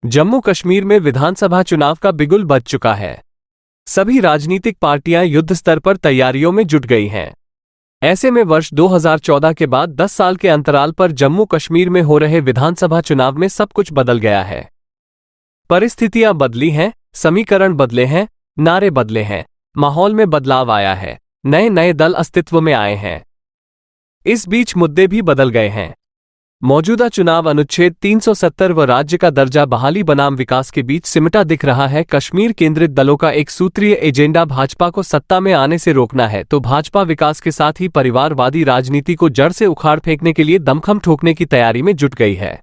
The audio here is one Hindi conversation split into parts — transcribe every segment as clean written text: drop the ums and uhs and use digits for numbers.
जम्मू कश्मीर में विधानसभा चुनाव का बिगुल बज चुका है। सभी राजनीतिक पार्टियां युद्ध स्तर पर तैयारियों में जुट गई हैं। ऐसे में वर्ष 2014 के बाद 10 साल के अंतराल पर जम्मू कश्मीर में हो रहे विधानसभा चुनाव में सब कुछ बदल गया है। परिस्थितियां बदली हैं, समीकरण बदले हैं, नारे बदले हैं, माहौल में बदलाव आया है, नए नए दल अस्तित्व में आए हैं। इस बीच मुद्दे भी बदल गए हैं। मौजूदा चुनाव अनुच्छेद 370 व राज्य का दर्जा बहाली बनाम विकास के बीच सिमटा दिख रहा है। कश्मीर केंद्रित दलों का एक सूत्रीय एजेंडा भाजपा को सत्ता में आने से रोकना है, तो भाजपा विकास के साथ ही परिवारवादी राजनीति को जड़ से उखाड़ फेंकने के लिए दमखम ठोकने की तैयारी में जुट गई है।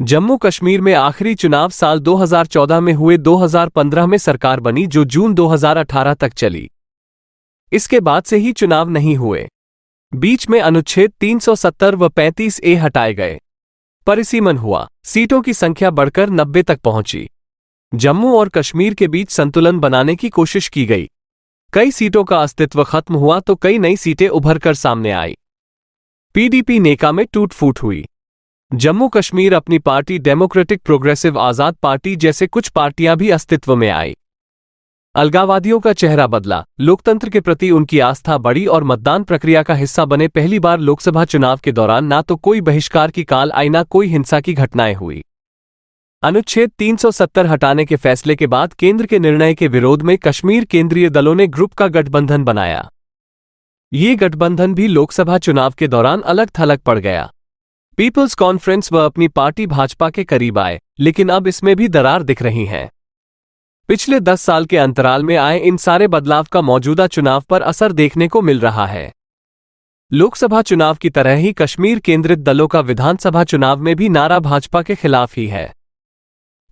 जम्मू कश्मीर में आखिरी चुनाव साल 2014 में हुए, 2015 में सरकार बनी जो जून 2018 तक चली। इसके बाद से ही चुनाव नहीं हुए। बीच में अनुच्छेद 370 व 35A हटाए गए। परिसीमन हुआ, सीटों की संख्या बढ़कर 90 तक पहुंची। जम्मू और कश्मीर के बीच संतुलन बनाने की कोशिश की गई। कई सीटों का अस्तित्व खत्म हुआ तो कई नई सीटें उभरकर सामने आई। पीडीपी नेका में टूट फूट हुई। जम्मू कश्मीर अपनी पार्टी डेमोक्रेटिक प्रोग्रेसिव आजाद पार्टी जैसे कुछ पार्टियां भी अस्तित्व में आई। अलगाववादियों का चेहरा बदला, लोकतंत्र के प्रति उनकी आस्था बढ़ी और मतदान प्रक्रिया का हिस्सा बने। पहली बार लोकसभा चुनाव के दौरान ना तो कोई बहिष्कार की काल आई, ना कोई हिंसा की घटनाएं हुई। अनुच्छेद 370 हटाने के फैसले के बाद केंद्र के निर्णय के विरोध में कश्मीर केंद्रीय दलों ने ग्रुप का गठबंधन बनाया। ये गठबंधन भी लोकसभा चुनाव के दौरान अलग थलग पड़ गया। पीपल्स कॉन्फ्रेंस व अपनी पार्टी भाजपा के करीब आए, लेकिन अब इसमें भी दरार दिख रही है। पिछले 10 साल के अंतराल में आए इन सारे बदलाव का मौजूदा चुनाव पर असर देखने को मिल रहा है। लोकसभा चुनाव की तरह ही कश्मीर केंद्रित दलों का विधानसभा चुनाव में भी नारा भाजपा के खिलाफ ही है।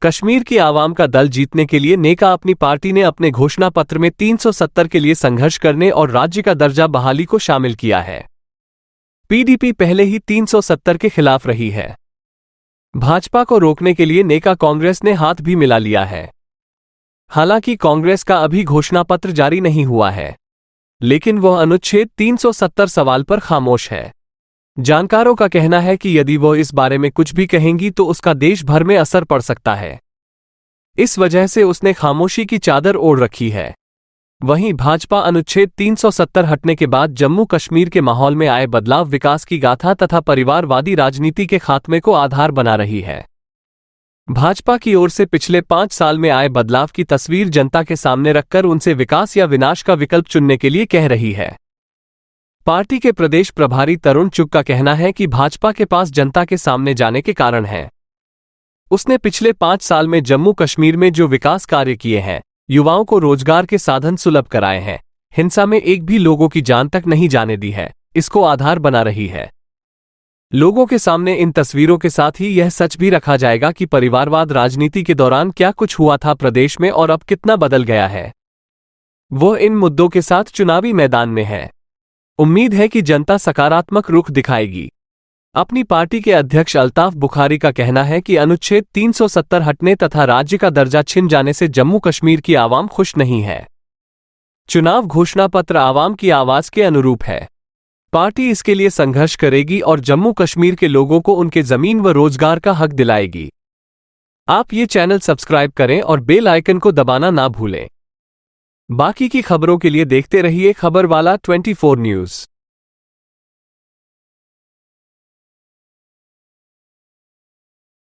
कश्मीर की आवाम का दल जीतने के लिए नेका अपनी पार्टी ने अपने घोषणा पत्र में 370 के लिए संघर्ष करने और राज्य का दर्जा बहाली को शामिल किया है। पीडीपी पहले ही 370 के खिलाफ रही है। भाजपा को रोकने के लिए नेका कांग्रेस ने हाथ भी मिला लिया है। हालांकि कांग्रेस का अभी घोषणा पत्र जारी नहीं हुआ है, लेकिन वह अनुच्छेद 370 सवाल पर खामोश है। जानकारों का कहना है कि यदि वह इस बारे में कुछ भी कहेंगी तो उसका देश भर में असर पड़ सकता है। इस वजह से उसने खामोशी की चादर ओढ़ रखी है। वहीं भाजपा अनुच्छेद 370 हटने के बाद जम्मू कश्मीर के माहौल में आए बदलाव, विकास की गाथा तथा परिवारवादी राजनीति के खात्मे को आधार बना रही है। भाजपा की ओर से पिछले 5 साल में आए बदलाव की तस्वीर जनता के सामने रखकर उनसे विकास या विनाश का विकल्प चुनने के लिए कह रही है। पार्टी के प्रदेश प्रभारी तरुण चुग का कहना है कि भाजपा के पास जनता के सामने जाने के कारण है। उसने पिछले 5 साल में जम्मू कश्मीर में जो विकास कार्य किए हैं, युवाओं को रोजगार के साधन सुलभ कराए हैं, हिंसा में एक भी लोगों की जान तक नहीं जाने दी है, इसको आधार बना रही है। लोगों के सामने इन तस्वीरों के साथ ही यह सच भी रखा जाएगा कि परिवारवाद राजनीति के दौरान क्या कुछ हुआ था प्रदेश में और अब कितना बदल गया है। वह इन मुद्दों के साथ चुनावी मैदान में है। उम्मीद है कि जनता सकारात्मक रुख दिखाएगी। अपनी पार्टी के अध्यक्ष अल्ताफ बुखारी का कहना है कि अनुच्छेद 370 हटने तथा राज्य का दर्जा छिन जाने से जम्मू कश्मीर की आवाम खुश नहीं है। चुनाव घोषणा पत्र आवाम की आवाज के अनुरूप है। पार्टी इसके लिए संघर्ष करेगी और जम्मू कश्मीर के लोगों को उनके जमीन व रोजगार का हक दिलाएगी। आप ये चैनल सब्सक्राइब करें और बेल आइकन को दबाना ना भूलें। बाकी की खबरों के लिए देखते रहिए खबरवाला 24 न्यूज़।